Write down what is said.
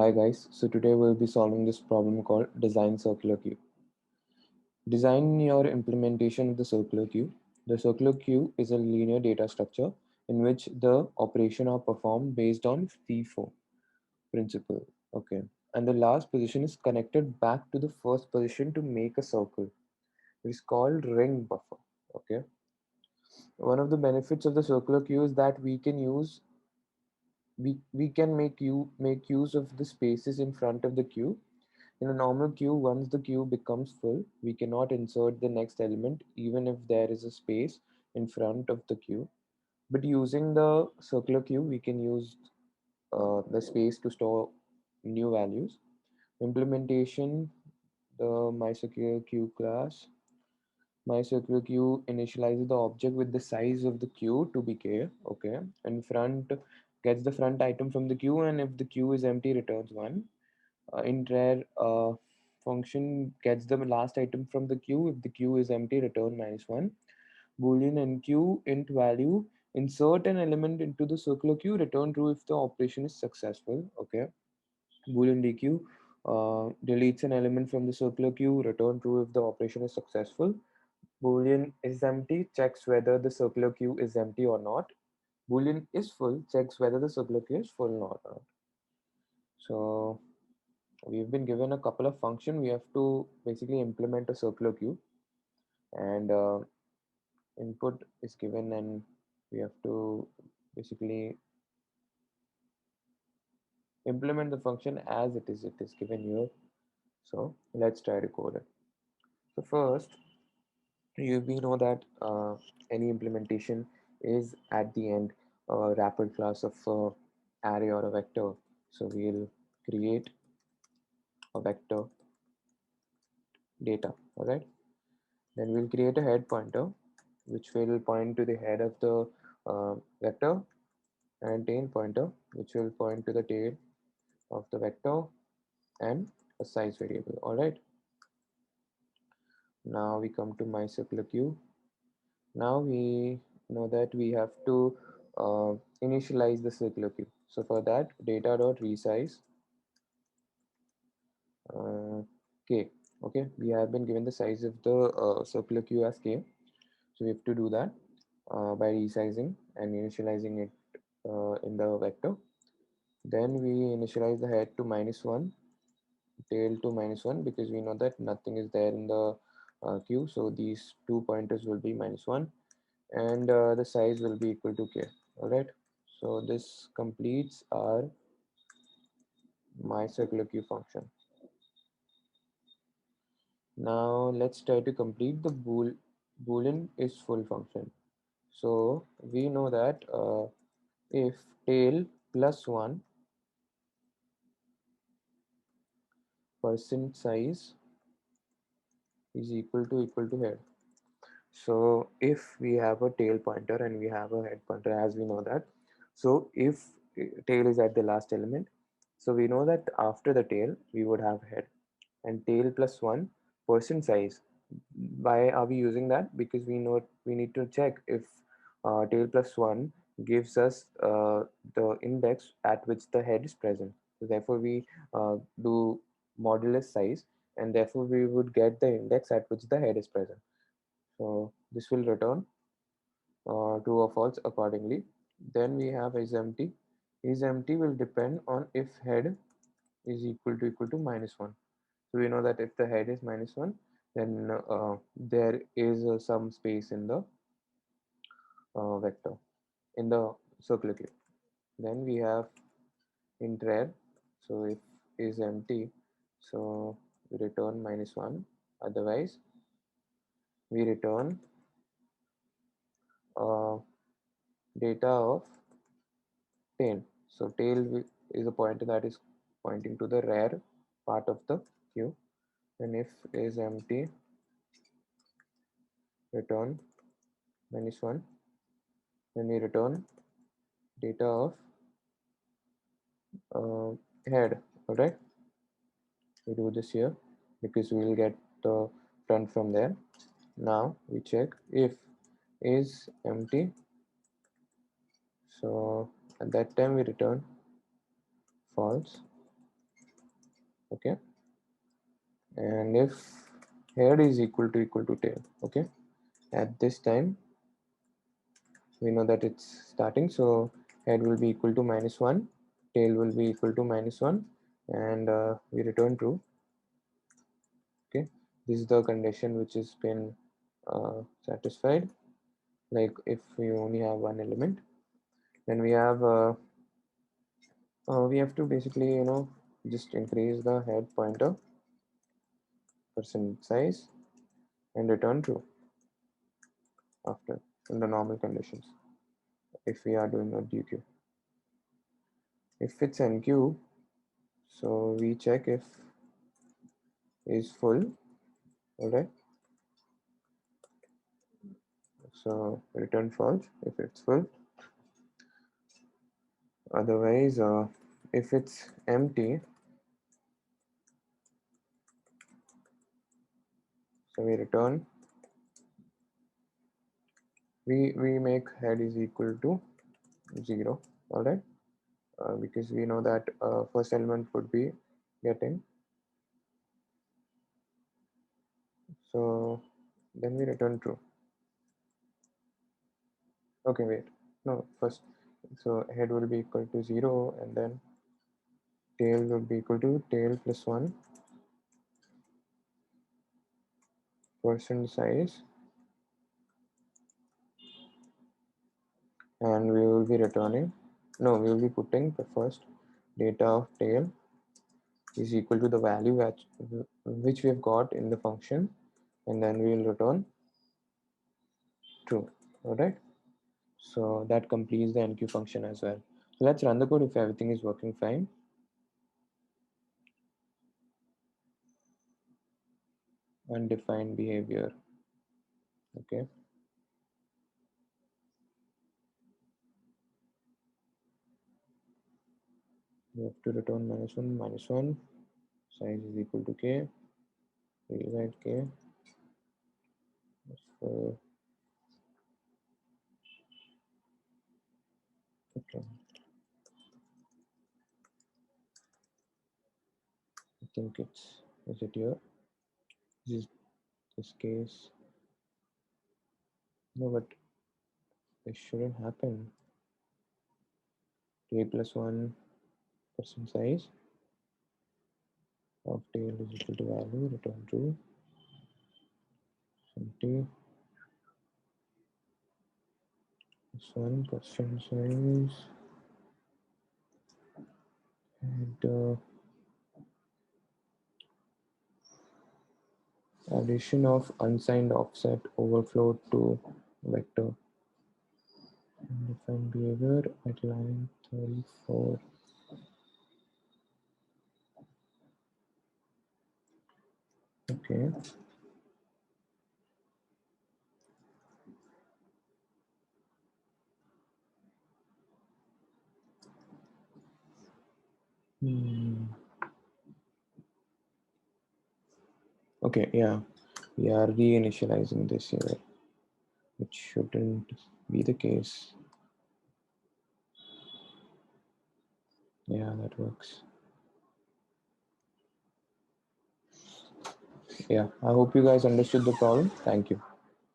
Hi guys, so today we'll be solving this problem called design circular queue. Design your implementation of the circular queue. The circular queue is a linear data structure in which the operation are performed based on FIFO principle. Okay. And the last position is connected back to the first position to make a circle. It is called ring buffer. Okay. One of the benefits of the circular queue is that we can make use of the spaces in front of the queue. In a normal queue, once the queue becomes full, we cannot insert the next element even if there is a space in front of the queue. But using the circular queue, we can use the space to store new values. Implementation, the MyCircularQueue class. MyCircularQueue initializes the object with the size of the queue to be k, okay, and front gets the front item from the queue, and if the queue is empty, returns 1. Int rare function gets the last item from the queue. If the queue is empty, return -1. Boolean enqueue int value, insert an element into the circular queue, return true if the operation is successful. Okay. Boolean dequeue deletes an element from the circular queue, return true if the operation is successful. Boolean is empty checks whether the circular queue is empty or not. Boolean is full checks whether the circular queue is full or not. So we've been given a couple of functions. We have to basically implement a circular queue, and input is given, and we have to basically implement the function as it is given here. So let's try to code it. So first, we know that any implementation is at the end a wrapper class of array or a vector. So we'll create a vector data. All right. Then we'll create a head pointer, which will point to the head of the vector, and tail pointer, which will point to the tail of the vector, and a size variable. All right. Now we come to my circular queue. Now we know that we have to initialize the circular queue. So for that, data.resize k. Okay, we have been given the size of the circular queue as k. So we have to do that by resizing and initializing it in the vector. Then we initialize the head to -1, tail to -1, because we know that nothing is there in the queue. So these two pointers will be -1, and the size will be equal to k. All right. So this completes our my circular queue function. Now let's try to complete the boolean is full function. So we know that if tail plus 1 percent size is equal to head. So if we have a tail pointer and we have a head pointer, as we know that, so if tail is at the last element, so we know that after the tail we would have head, and tail plus 1 percent size. Why are we using that? Because we know we need to check if tail plus 1 gives us the index at which the head is present. So therefore we do modulus size, and therefore we would get the index at which the head is present. So this will return true or false accordingly. Then we have is empty. Is empty will depend on if head is equal to -1. So we know that if the head is -1, then there is some space in the vector in the circular queue. Then we have int rare. So if is empty, so we return -1. Otherwise, we return uh, data of tail. So tail is a pointer that is pointing to the rare part of the queue. And if is empty, return -1. Then we return data of head. All right, we do this here because we will get the front from there. Now we check if is empty. So at that time we return false. Okay, and if head is equal to tail, okay, at this time we know that it's starting, so head will be equal to -1, tail will be equal to -1, and we return true. Okay, this is the condition which has been satisfied. Like if we only have one element, then we have to basically, you know, just increase the head pointer percent size and return true after, in the normal conditions, if we are doing a DQ. If it's NQ, so we check if is full. All right, so return false if it's full. Otherwise, if it's empty, so we return, we make head is equal to 0. All right, because we know that first element would be getting, so then we return true. Okay, wait, no, first, so head will be equal to 0, and then tail will be equal to tail plus 1 percent size, and we will be returning, no, we will be putting the first data of tail is equal to the value which we have got in the function, and then we will return true. All right, so that completes the NQ function as well. So let's run the code if everything is working fine. Undefined behavior. Okay, we have to return -1 size is equal to k, rewrite k. So okay, I think is it here? This case, no, but it shouldn't happen. K plus 1 percent size of tail is equal to value, return true, empty, plus 1 percent size, and addition of unsigned offset overflow to vector. Undefined behavior at line 34. Okay. Okay, yeah, we are reinitializing this here, which shouldn't be the case. Yeah, that works. Yeah, I hope you guys understood the problem. Thank you.